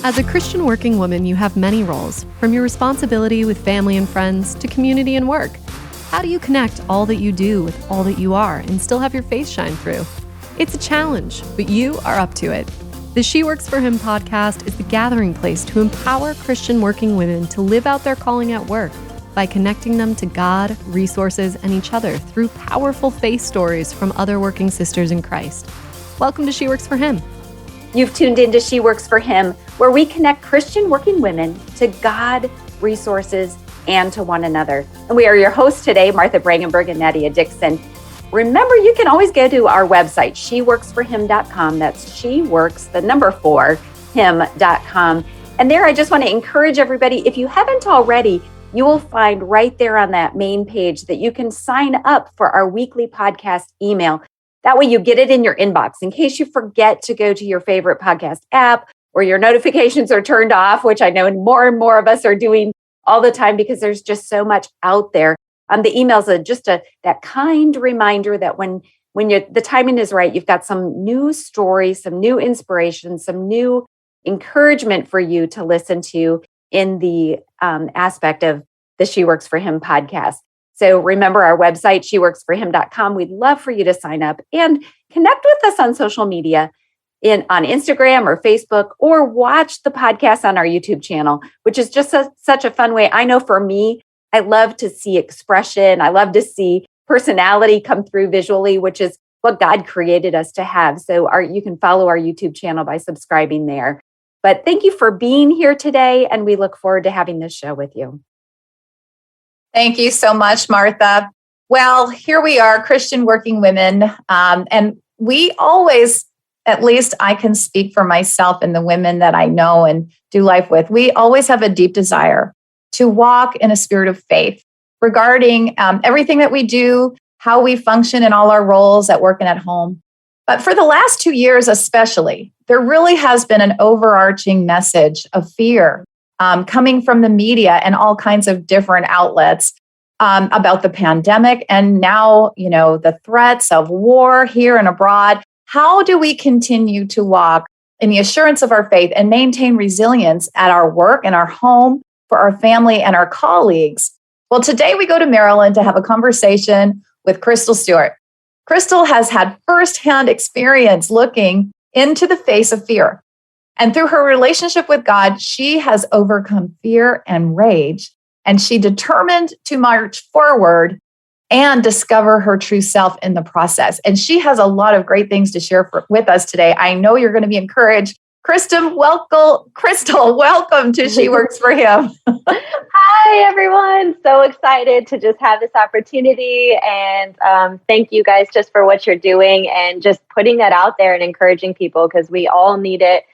As a Christian working woman, you have many roles, from your responsibility with family and friends to community and work. How do you connect all that you do with all that you are and still have your faith shine through? It's a challenge, but you are up to it. The She Works for Him podcast is the gathering place to empower Christian working women to live out their calling at work by connecting them to God, resources, and each other through powerful faith stories from other working sisters in Christ. Welcome to She Works for Him. You've tuned into She Works for Him, where we connect Christian working women to God, resources, and to one another. And we are your hosts today, Martha Brangenberg and Nadia Dixon. Remember, you can always go to our website, sheworksforhim.com. That's sheworks4him.com. And there, I just want to encourage everybody, if you haven't already, you will find right there on that main page that you can sign up for our weekly podcast email. That way you get it in your inbox in case you forget to go to your favorite podcast app or your notifications are turned off, which I know more and more of us are doing all the time because there's just so much out there. The emails are just that kind reminder that when the timing is right, you've got some new stories, some new inspiration, some new encouragement for you to listen to in the aspect of the She Works for Him podcast. So remember our website, sheworksforhim.com. We'd love for you to sign up and connect with us on social media on Instagram or Facebook, or watch the podcast on our YouTube channel, which is just such a fun way. I know for me, I love to see expression. I love to see personality come through visually, which is what God created us to have. So you can follow our YouTube channel by subscribing there. But thank you for being here today, and we look forward to having this show with you. Thank you so much, Martha. Well, here we are, Christian working women, and we always, at least I can speak for myself and the women that I know and do life with, we always have a deep desire to walk in a spirit of faith regarding everything that we do, how we function in all our roles at work and at home. But for the last 2 years especially, there really has been an overarching message of fear coming from the media and all kinds of different outlets about the pandemic and now, the threats of war here and abroad. How do we continue to walk in the assurance of our faith and maintain resilience at our work and our home, for our family and our colleagues? Well, today we go to Maryland to have a conversation with Krystal Stewart. Krystal has had firsthand experience looking into the face of fear. And through her relationship with God, she has overcome fear and rage, and she determined to march forward and discover her true self in the process. And she has a lot of great things to share with us today. I know you're going to be encouraged. Krystal, welcome to She Works for Him. Hi, everyone. So excited to just have this opportunity. And thank you guys just for what you're doing and just putting that out there and encouraging people, because we all need it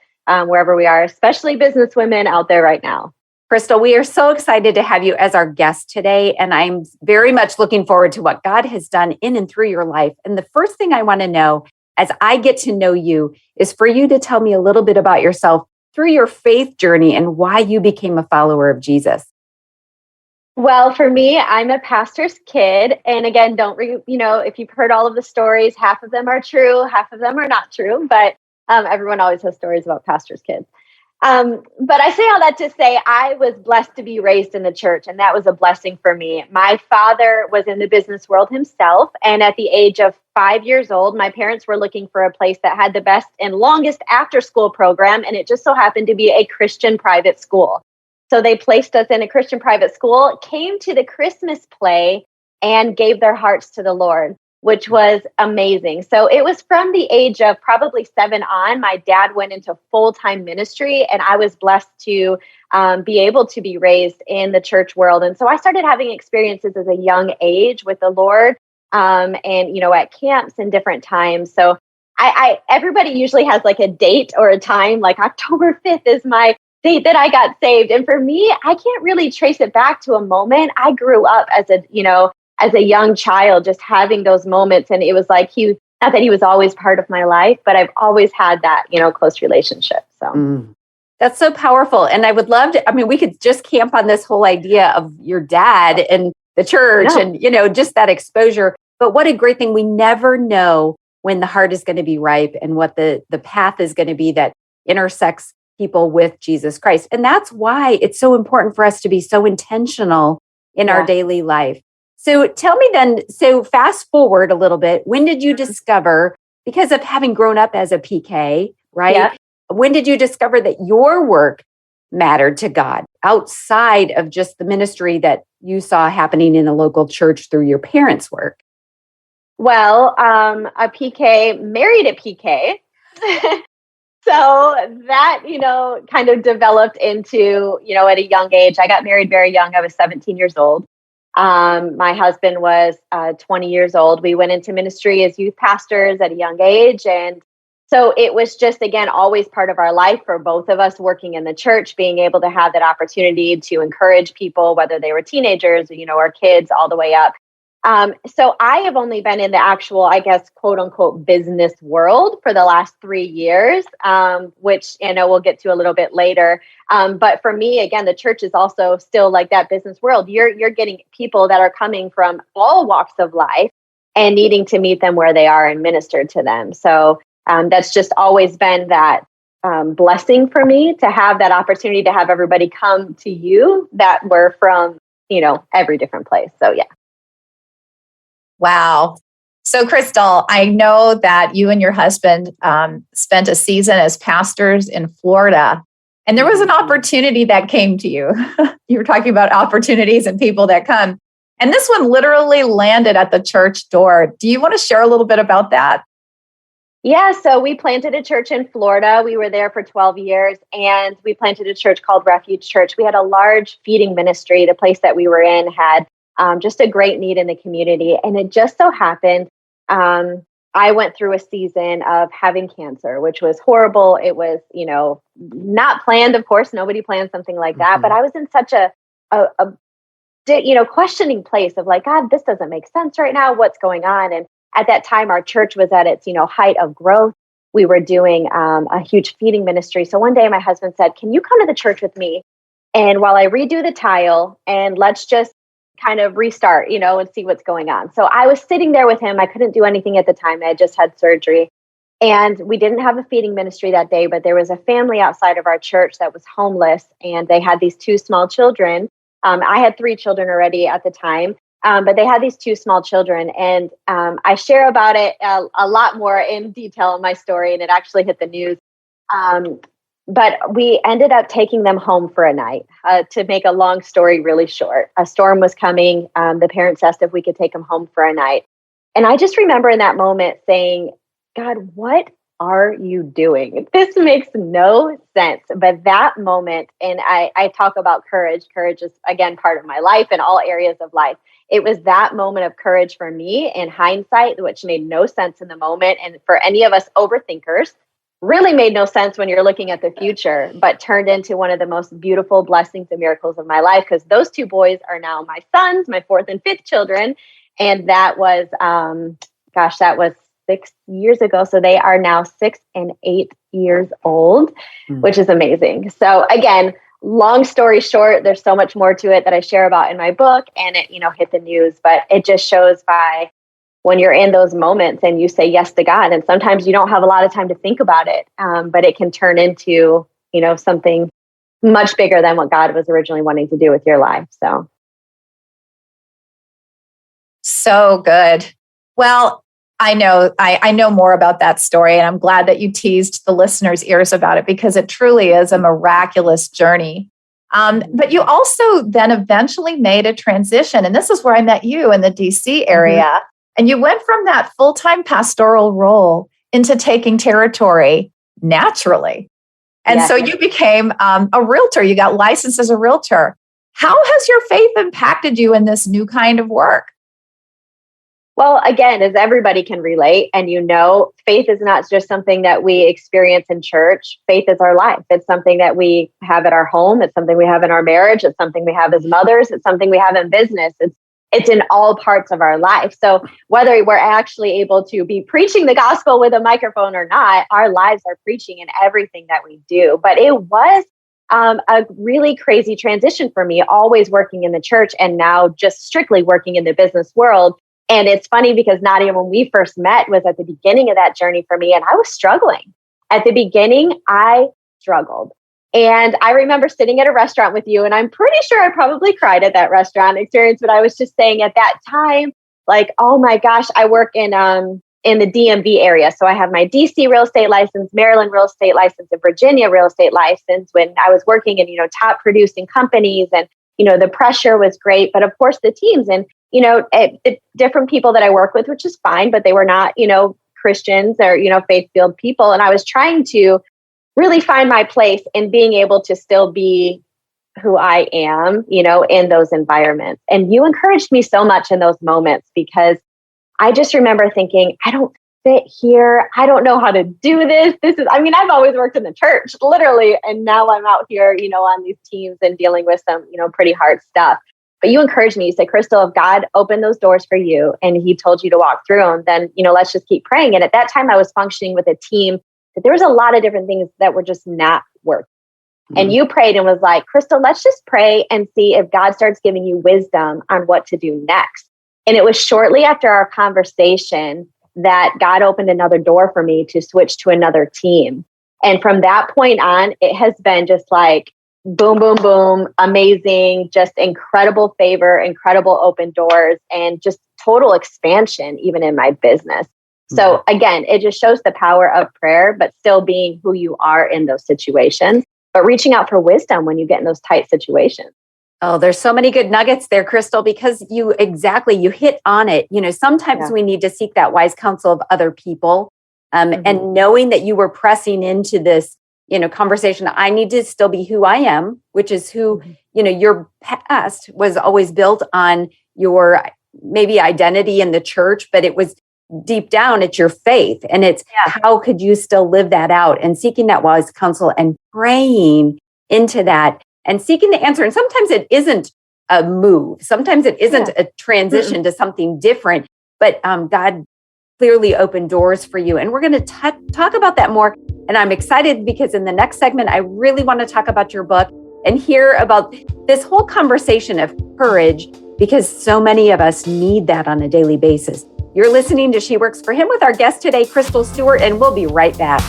wherever we are, especially business women out there right now. Krystal, we are so excited to have you as our guest today, and I'm very much looking forward to what God has done in and through your life. And the first thing I want to know, as I get to know you, is for you to tell me a little bit about yourself through your faith journey and why you became a follower of Jesus. Well, for me, I'm a pastor's kid. And again, if you've heard all of the stories, half of them are true, half of them are not true, but everyone always has stories about pastor's kids. But I say all that to say I was blessed to be raised in the church, and that was a blessing for me. My father was in the business world himself, and at the age of 5 years old, my parents were looking for a place that had the best and longest after-school program, and it just so happened to be a Christian private school. So they placed us in a Christian private school, came to the Christmas play, and gave their hearts to the Lord, which was amazing. So it was from the age of probably 7 on, my dad went into full-time ministry, and I was blessed to be able to be raised in the church world. And so I started having experiences as a young age with the Lord, and at camps and different times. So everybody usually has like a date or a time, like October 5th is my date that I got saved. And for me, I can't really trace it back to a moment. I grew up as a young child, just having those moments. And it was like not that he was always part of my life, but I've always had that, close relationship. So That's so powerful. And I would love to, we could just camp on this whole idea of your dad and the church and, just that exposure. But what a great thing. We never know when the heart is going to be ripe and what the path is going to be that intersects, people with Jesus Christ. And that's why it's so important for us to be so intentional in our daily life. So tell me then, so fast forward a little bit, when did you discover, because of having grown up as a PK, right? Yeah. When did you discover that your work mattered to God outside of just the ministry that you saw happening in the local church through your parents' work? Well, a PK married a PK. So that, kind of developed into, at a young age. I got married very young. I was 17 years old. My husband was 20 years old. We went into ministry as youth pastors at a young age. And so it was just, again, always part of our life for both of us working in the church, being able to have that opportunity to encourage people, whether they were teenagers, or kids all the way up. So I have only been in the actual, I guess, quote unquote, business world for the last 3 years, which, we'll get to a little bit later. But for me, again, the church is also still like that business world. You're getting people that are coming from all walks of life and needing to meet them where they are and minister to them. So that's just always been that blessing for me to have that opportunity to have everybody come to you that were from, every different place. So, yeah. Wow. So, Krystal, I know that you and your husband spent a season as pastors in Florida, and there was an opportunity that came to you. You were talking about opportunities and people that come, and this one literally landed at the church door. Do you want to share a little bit about that? Yeah, so we planted a church in Florida. We were there for 12 years, and we planted a church called Refuge Church. We had a large feeding ministry. The place that we were in had just a great need in the community. And it just so happened, I went through a season of having cancer, which was horrible. It was, not planned. Of course, nobody planned something like that. But I was in such a questioning place of like, God, this doesn't make sense right now. What's going on? And at that time, our church was at its, height of growth. We were doing a huge feeding ministry. So one day my husband said, can you come to the church with me? And while I redo the tile, and let's just kind of restart, and see what's going on. So I was sitting there with him. I couldn't do anything at the time. I had just had surgery. And we didn't have a feeding ministry that day, but there was a family outside of our church that was homeless, and they had these 2 small children. I had 3 children already at the time, but they had these 2 small children. And I share about it a lot more in detail in my story, and it actually hit the news. But we ended up taking them home for a night. To make a long story really short, a storm was coming. The parents asked if we could take them home for a night. And I just remember in that moment saying, God, what are you doing? This makes no sense. But that moment, and I talk about courage. Courage is, again, part of my life in all areas of life. It was that moment of courage for me in hindsight, which made no sense in the moment. And for any of us overthinkers, really made no sense when you're looking at the future, but turned into one of the most beautiful blessings and miracles of my life, because those 2 boys are now my sons, my 4th and 5th children. And that was, that was 6 years ago. So they are now 6 and 8 years old, which is amazing. So again, long story short, there's so much more to it that I share about in my book, and it, hit the news, but it just shows by when you're in those moments and you say yes to God. And sometimes you don't have a lot of time to think about it, but it can turn into, something much bigger than what God was originally wanting to do with your life. So good. Well, I know more about that story, and I'm glad that you teased the listeners' ears about it, because it truly is a miraculous journey. But you also then eventually made a transition, and this is where I met you in the DC area. And you went from that full-time pastoral role into taking territory naturally. And so you became a realtor. You got licensed as a realtor. How has your faith impacted you in this new kind of work? Well, again, as everybody can relate, and faith is not just something that we experience in church. Faith is our life. It's something that we have at our home. It's something we have in our marriage. It's something we have as mothers. It's something we have in business. It's in all parts of our life. So whether we're actually able to be preaching the gospel with a microphone or not, our lives are preaching in everything that we do. But it was a really crazy transition for me, always working in the church and now just strictly working in the business world. And it's funny because Nadia, when we first met, was at the beginning of that journey for me, and I was struggling. At the beginning, I struggled. And I remember sitting at a restaurant with you, and I'm pretty sure I probably cried at that restaurant experience, but I was just saying at that time, like, oh my gosh, I work in the DMV area. So I have my DC real estate license, Maryland real estate license, and Virginia real estate license when I was working in, top producing companies. And, the pressure was great. But of course, the teams and, different people that I work with, which is fine, but they were not, Christians or, faith-filled people. And I was trying to really find my place in being able to still be who I am, in those environments. And you encouraged me so much in those moments because I just remember thinking, I don't fit here. I don't know how to do this. I've always worked in the church, literally. And now I'm out here, on these teams and dealing with some, pretty hard stuff. But you encouraged me. You said, Krystal, if God opened those doors for you and he told you to walk through them, then, let's just keep praying. And at that time I was functioning with a team, but there was a lot of different things that were just not working. And you prayed and was like, Krystal, let's just pray and see if God starts giving you wisdom on what to do next. And it was shortly after our conversation that God opened another door for me to switch to another team. And from that point on, it has been just like boom, boom, boom, amazing, just incredible favor, incredible open doors, and just total expansion, even in my business. So again, it just shows the power of prayer, but still being who you are in those situations, but reaching out for wisdom when you get in those tight situations. Oh, there's so many good nuggets there, Krystal, because you hit on it. Sometimes we need to seek that wise counsel of other people. And knowing that you were pressing into this, conversation, I need to still be who I am, which is who, your past was always built on your maybe identity in the church, but it was deep down, it's your faith. And it's how could you still live that out, and seeking that wise counsel and praying into that and seeking the answer. And sometimes it isn't a move. Sometimes it isn't a transition to something different, but God clearly opened doors for you. And we're going to talk about that more. And I'm excited because in the next segment, I really want to talk about your book and hear about this whole conversation of courage, because so many of us need that on a daily basis. You're listening to She Works for Him with our guest today, Krystal Stewart, and we'll be right back.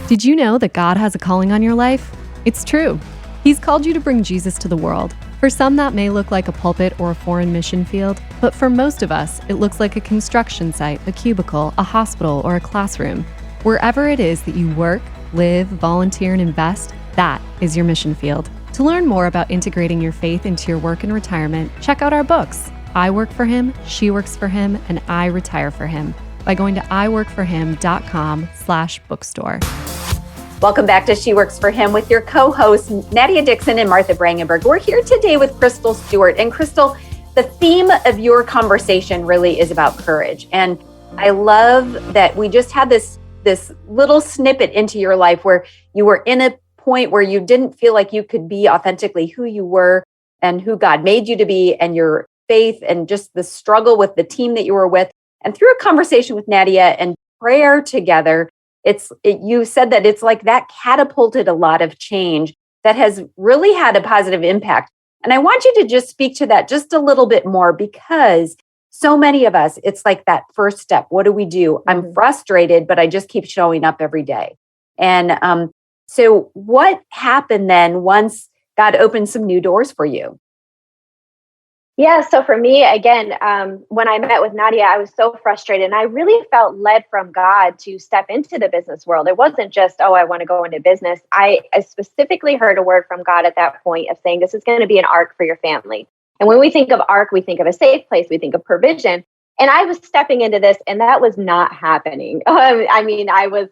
Did you know that God has a calling on your life? It's true. He's called you to bring Jesus to the world. For some, that may look like a pulpit or a foreign mission field, but for most of us, it looks like a construction site, a cubicle, a hospital, or a classroom. Wherever it is that you work, live, volunteer, and invest, that is your mission field. To learn more about integrating your faith into your work and retirement, check out our books, I Work for Him, She Works for Him, and I Retire for Him by going to iworkforhim.com/bookstore. Welcome back to She Works for Him with your co-hosts, Nadia Dixon and Martha Brangenberg. We're here today with Krystal Stewart. And Krystal, the theme of your conversation really is about courage. And I love that we just had this little snippet into your life where you were in a point where you didn't feel like you could be authentically who you were and who God made you to be, and your faith and just the struggle with the team that you were with. And through a conversation with Nadia and prayer together, you said that it's like that catapulted a lot of change that has really had a positive impact. And I want you to just speak to that just a little bit more, because so many of us, it's like that first step. What do we do? I'm frustrated, but I just keep showing up every day. And so what happened then once God opened some new doors for you? Yeah. So for me, again, when I met with Nadia, I was so frustrated, and I really felt led from God to step into the business world. It wasn't just, I want to go into business. I specifically heard a word from God at that point of saying, this is going to be an ark for your family. And when we think of ark, we think of a safe place, we think of provision. And I was stepping into this, and that was not happening. I was,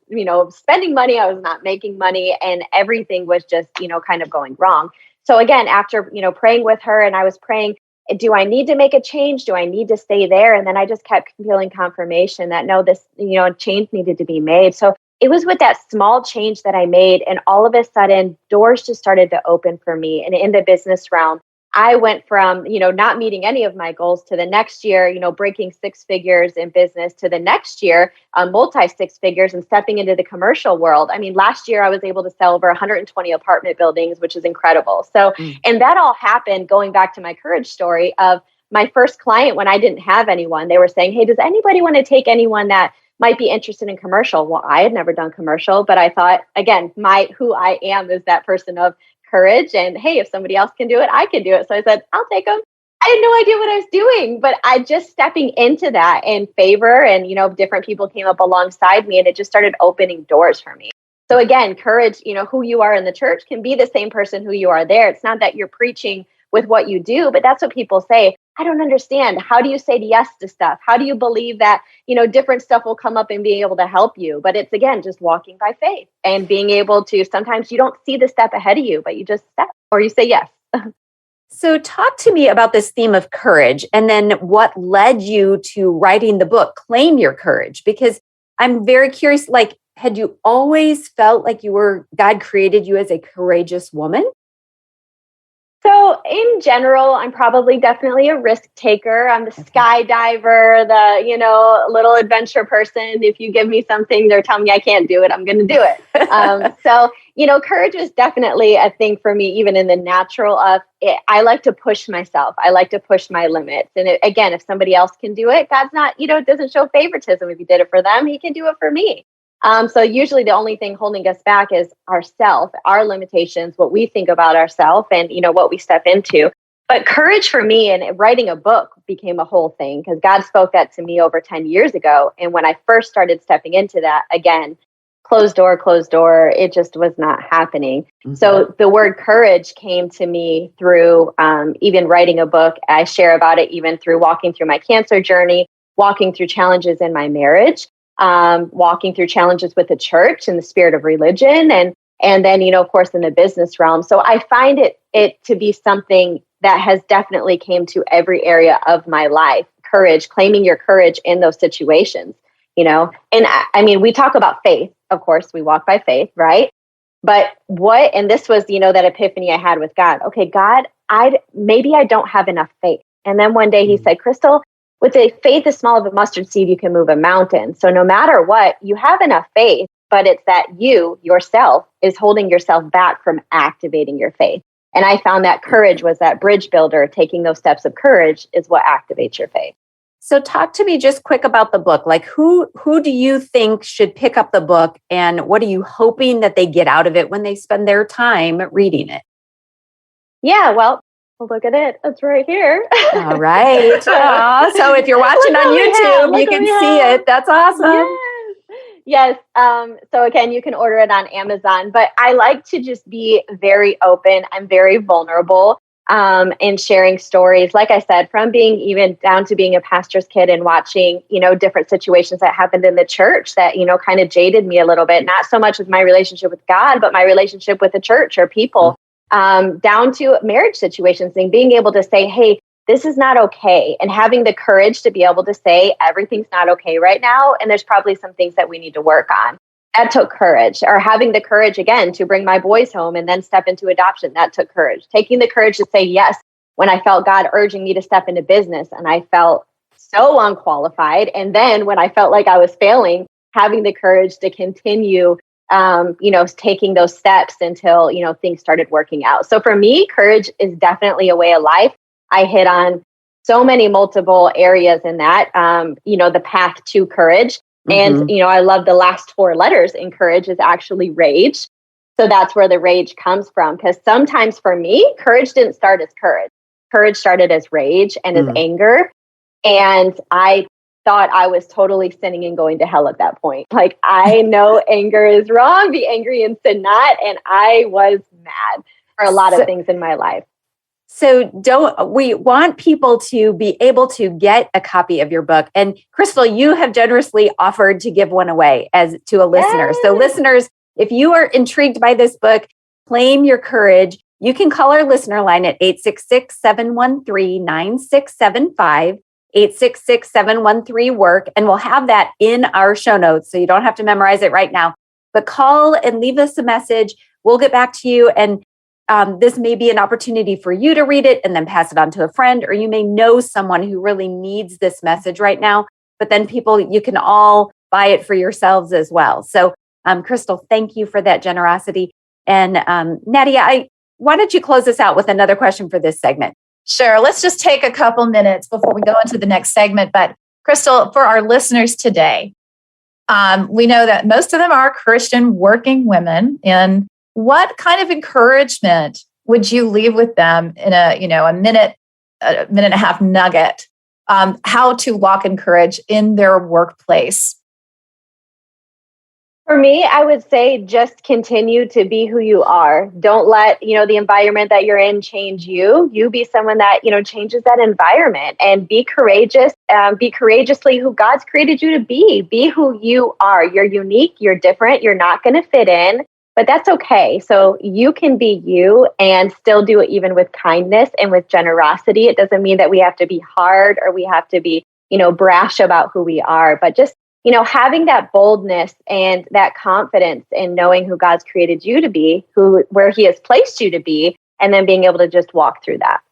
spending money, I was not making money, and everything was just, kind of going wrong. So again, after, praying with her, and I was praying, do I need to make a change? Do I need to stay there? And then I just kept feeling confirmation that no, this, change needed to be made. So it was with that small change that I made, and all of a sudden doors just started to open for me. And in the business realm, I went from, not meeting any of my goals to the next year, breaking six figures in business, to the next year, multi six figures, and stepping into the commercial world. I mean, last year I was able to sell over 120 apartment buildings, which is incredible. So, and that all happened going back to my courage story of my first client when I didn't have anyone. They were saying, hey, does anybody want to take anyone that might be interested in commercial. Well, I had never done commercial, but I thought, again, who I am is that person of courage. And hey, if somebody else can do it, I can do it. So I said, I'll take them. I had no idea what I was doing, but I just stepping into that in favor, and, different people came up alongside me, and it just started opening doors for me. So again, courage, who you are in the church can be the same person who you are there. It's not that you're preaching with what you do, but that's what people say. I don't understand. How do you say yes to stuff? How do you believe that, different stuff will come up and be able to help you? But it's, again, just walking by faith and being able to, sometimes you don't see the step ahead of you, but you just step or you say yes. So talk to me about this theme of courage, and then what led you to writing the book, Claim Your Courage, because I'm very curious, had you always felt like God created you as a courageous woman? So in general, I'm probably definitely a risk taker. I'm the skydiver, the, little adventure person. If you give me something, they're telling me I can't do it, I'm going to do it. So, courage is definitely a thing for me, even in the natural of it. I like to push myself. I like to push my limits. And again, if somebody else can do it, God's not, it doesn't show favoritism. If he did it for them, he can do it for me. So usually the only thing holding us back is ourself, our limitations, what we think about ourselves, and, what we step into. But courage for me and writing a book became a whole thing, because God spoke that to me over 10 years ago. And when I first started stepping into that, again, closed door, it just was not happening. Mm-hmm. So the word courage came to me through even writing a book. I share about it even through walking through my cancer journey, walking through challenges in my marriage, walking through challenges with the church and the spirit of religion, and then, of course, in the business realm. So I find it to be something that has definitely came to every area of my life. Courage, claiming your courage in those situations, and I mean, we talk about faith, of course, we walk by faith, right? But and this was, that epiphany I had with God. Okay, God, maybe I don't have enough faith. And then one day he said, Krystal, with a faith as small of a mustard seed, you can move a mountain. So no matter what, you have enough faith, but it's that you, yourself, is holding yourself back from activating your faith. And I found that courage was that bridge builder. Taking those steps of courage is what activates your faith. So talk to me just quick about the book. Who do you think should pick up the book, and what are you hoping that they get out of it when they spend their time reading it? Yeah, well, look at it. It's right here. All right. So if you're watching on YouTube, you can see it. That's awesome. Yes. So again, you can order it on Amazon, but I like to just be very open. I'm very vulnerable in sharing stories. Like I said, from being even down to being a pastor's kid and watching, different situations that happened in the church that, kind of jaded me a little bit, not so much with my relationship with God, but my relationship with the church or people. Down to marriage situations, and being able to say, hey, this is not okay. And having the courage to be able to say, everything's not okay right now. And there's probably some things that we need to work on. That took courage. Or having the courage, again, to bring my boys home and then step into adoption. That took courage. Taking the courage to say yes when I felt God urging me to step into business and I felt so unqualified. And then when I felt like I was failing, having the courage to continue taking those steps until, things started working out. So for me, courage is definitely a way of life. I hit on so many multiple areas in that, the path to courage. Mm-hmm. And, I love the last 4 letters in courage is actually rage. So that's where the rage comes from. Because sometimes for me, courage didn't start as courage. Courage started as rage and as anger. And I thought I was totally sinning and going to hell at that point. I know anger is wrong, be angry and sin not. And I was mad for a lot of things in my life. So we want people to be able to get a copy of your book. And Krystal, you have generously offered to give one away to a listener. Yes. So listeners, if you are intrigued by this book, Claim Your Courage, you can call our listener line at 866-713-9675. 866-713-WORK, and we'll have that in our show notes, so you don't have to memorize it right now. But call and leave us a message. We'll get back to you, and this may be an opportunity for you to read it and then pass it on to a friend, or you may know someone who really needs this message right now. But then you can all buy it for yourselves as well. So, Krystal, thank you for that generosity. And Nadia, why don't you close us out with another question for this segment? Sure. Let's just take a couple minutes before we go into the next segment. But Krystal, for our listeners today, We know that most of them are Christian working women. And what kind of encouragement would you leave with them in a minute and a half nugget, how to walk in courage in their workplace? For me, I would say just continue to be who you are. Don't let, the environment that you're in change you. You be someone that, changes that environment, and be courageous. Be courageously who God's created you to be. Be who you are. You're unique. You're different. You're not going to fit in, but that's okay. So you can be you and still do it even with kindness and with generosity. It doesn't mean that we have to be hard or we have to be, brash about who we are, but just having that boldness and that confidence in knowing who God's created you to be, where He has placed you to be, and then being able to just walk through that.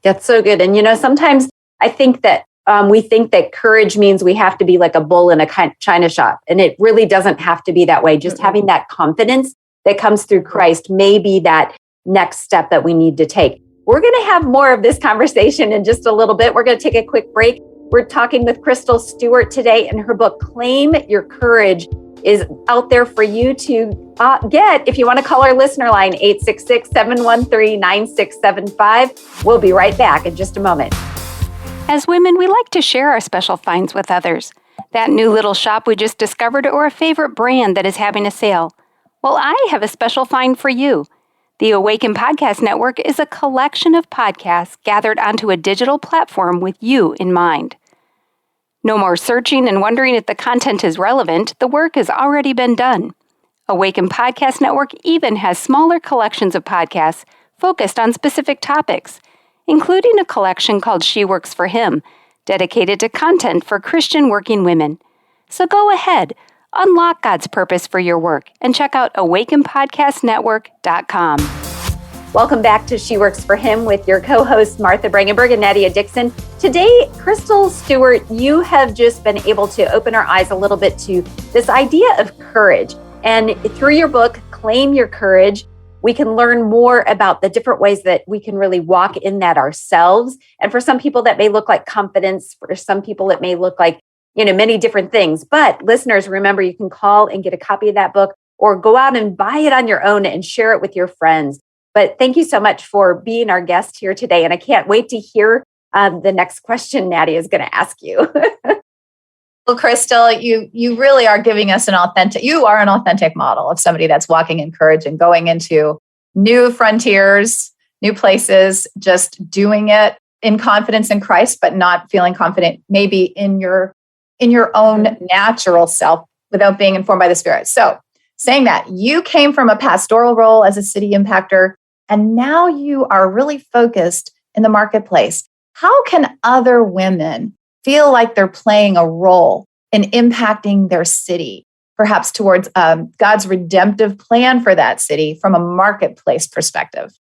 That's so good. And, sometimes I think that we think that courage means we have to be like a bull in a china shop. And it really doesn't have to be that way. Just having that confidence that comes through Christ may be that next step that we need to take. We're going to have more of this conversation in just a little bit. We're going to take a quick break. We're talking with Krystal Stewart today, and her book, Claim Your Courage, is out there for you to get. If you want to call our listener line, 866-713-9675. We'll be right back in just a moment. As women, we like to share our special finds with others. That new little shop we just discovered, or a favorite brand that is having a sale. Well, I have a special find for you. The Awaken Podcast Network is a collection of podcasts gathered onto a digital platform with you in mind. No more searching and wondering if the content is relevant. The work has already been done. Awaken Podcast Network even has smaller collections of podcasts focused on specific topics, including a collection called She Works for Him, dedicated to content for Christian working women. So go ahead, unlock God's purpose for your work, and check out awakenpodcastnetwork.com. Welcome back to She Works for Him with your co-hosts Martha Brangenberg and Nadia Dixon. Today, Krystal Stewart, you have just been able to open our eyes a little bit to this idea of courage. And through your book, Claim Your Courage, we can learn more about the different ways that we can really walk in that ourselves. And for some people, that may look like confidence. For some people, it may look like many different things. But listeners, remember, you can call and get a copy of that book, or go out and buy it on your own and share it with your friends. But thank you so much for being our guest here today. And I can't wait to hear the next question Nadia is going to ask you. Well, Krystal, you really are giving us an authentic model of somebody that's walking in courage and going into new frontiers, new places, just doing it in confidence in Christ, but not feeling confident maybe in your own natural self without being informed by the Spirit. So saying that, you came from a pastoral role as a city impactor, and now you are really focused in the marketplace. How can other women feel like they're playing a role in impacting their city, perhaps towards God's redemptive plan for that city from a marketplace perspective?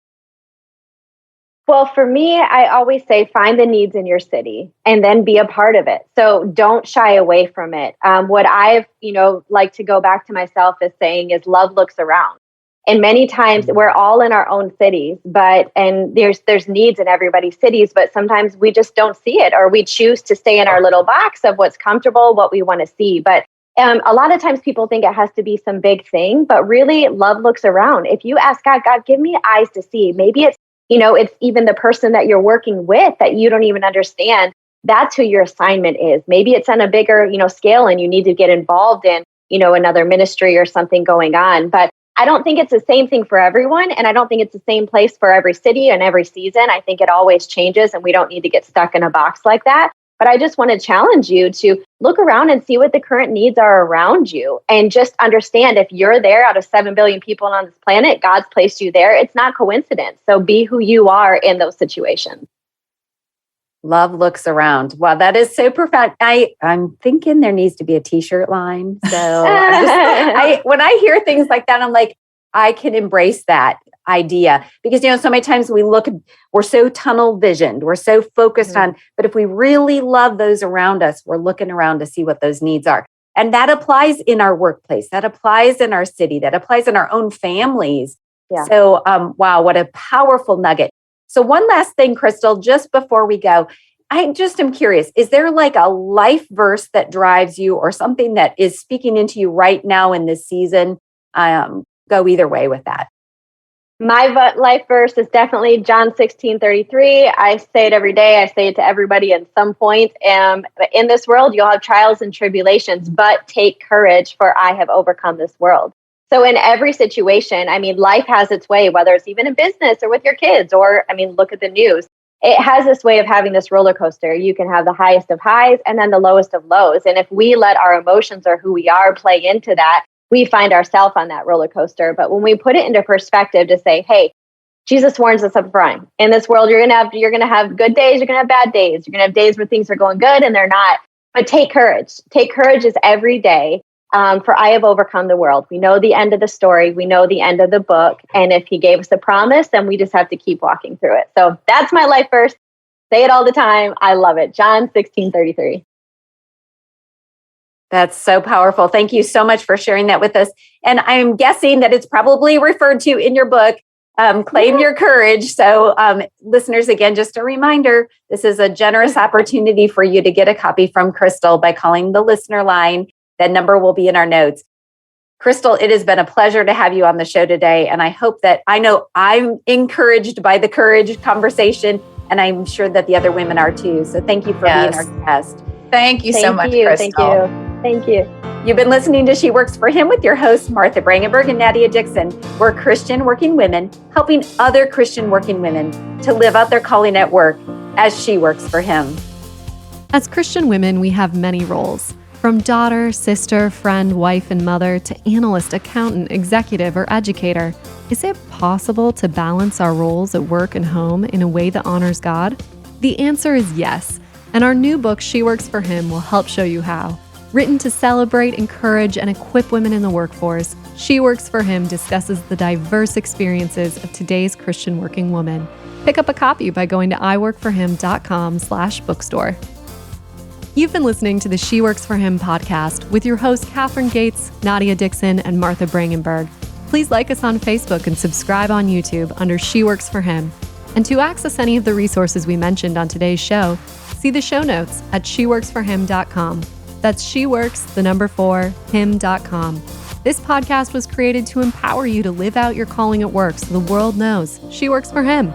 Well, for me, I always say find the needs in your city and then be a part of it. So don't shy away from it. What I've, like to go back to myself is saying is love looks around. And many times we're all in our own cities, and there's needs in everybody's cities, but sometimes we just don't see it, or we choose to stay in our little box of what's comfortable, what we want to see. But a lot of times people think it has to be some big thing, but really love looks around. If you ask God, give me eyes to see, maybe it's even the person that you're working with that you don't even understand. That's who your assignment is. Maybe it's on a bigger, scale, and you need to get involved in, another ministry or something going on. But I don't think it's the same thing for everyone. And I don't think it's the same place for every city and every season. I think it always changes, and we don't need to get stuck in a box like that. But I just want to challenge you to look around and see what the current needs are around you, and just understand if you're there out of 7 billion people on this planet, God's placed you there. It's not coincidence. So be who you are in those situations. Love looks around. Wow, that is so profound. I'm thinking there needs to be a t-shirt line. So when I hear things like that, I'm like, I can embrace that idea, because, so many times we're so tunnel visioned, we're so focused on, but if we really love those around us, we're looking around to see what those needs are. And that applies in our workplace, that applies in our city, that applies in our own families. Yeah. So, wow, what a powerful nugget. So one last thing, Krystal, just before we go, I just am curious, is there like a life verse that drives you or something that is speaking into you right now in this season? Go either way with that. My life verse is definitely John 16:33. I say it every day. I say it to everybody at some point. In this world, you'll have trials and tribulations, but take courage, for I have overcome this world. So in every situation, I mean, life has its way, whether it's even in business or with your kids, or, I mean, look at the news. It has this way of having this roller coaster. You can have the highest of highs and then the lowest of lows. And if we let our emotions or who we are play into that, we find ourselves on that roller coaster. But when we put it into perspective to say, hey, Jesus warns us up front. In this world, you're gonna have good days, you're gonna have bad days, you're gonna have days where things are going good and they're not. But take courage. Take courage is every day. For I have overcome the world. We know the end of the story. We know the end of the book. And if he gave us a promise, then we just have to keep walking through it. So that's my life verse. Say it all the time. I love it. John 16:33. That's so powerful. Thank you so much for sharing that with us. And I'm guessing that it's probably referred to in your book, Claim Your Courage. So listeners, again, just a reminder, this is a generous opportunity for you to get a copy from Krystal by calling the listener line. That number will be in our notes. Krystal, it has been a pleasure to have you on the show today. And I know I'm encouraged by the courage conversation, and I'm sure that the other women are too. So thank you for being our guest. Thank you so much, Krystal. Thank you. You've been listening to She Works for Him with your hosts, Martha Brangenberg and Nadia Dixon. We're Christian working women helping other Christian working women to live out their calling at work as she works for Him. As Christian women, we have many roles. From daughter, sister, friend, wife, and mother to analyst, accountant, executive, or educator. Is it possible to balance our roles at work and home in a way that honors God? The answer is yes, and our new book, She Works for Him, will help show you how. Written to celebrate, encourage, and equip women in the workforce, She Works for Him discusses the diverse experiences of today's Christian working woman. Pick up a copy by going to iworkforhim.com/bookstore. You've been listening to the She Works for Him podcast with your hosts, Catherine Gates, Nadia Dixon, and Martha Brangenberg. Please like us on Facebook and subscribe on YouTube under She Works for Him. And to access any of the resources we mentioned on today's show, see the show notes at sheworksforhim.com. That's sheworks4him.com. This podcast was created to empower you to live out your calling at work so the world knows she works for Him.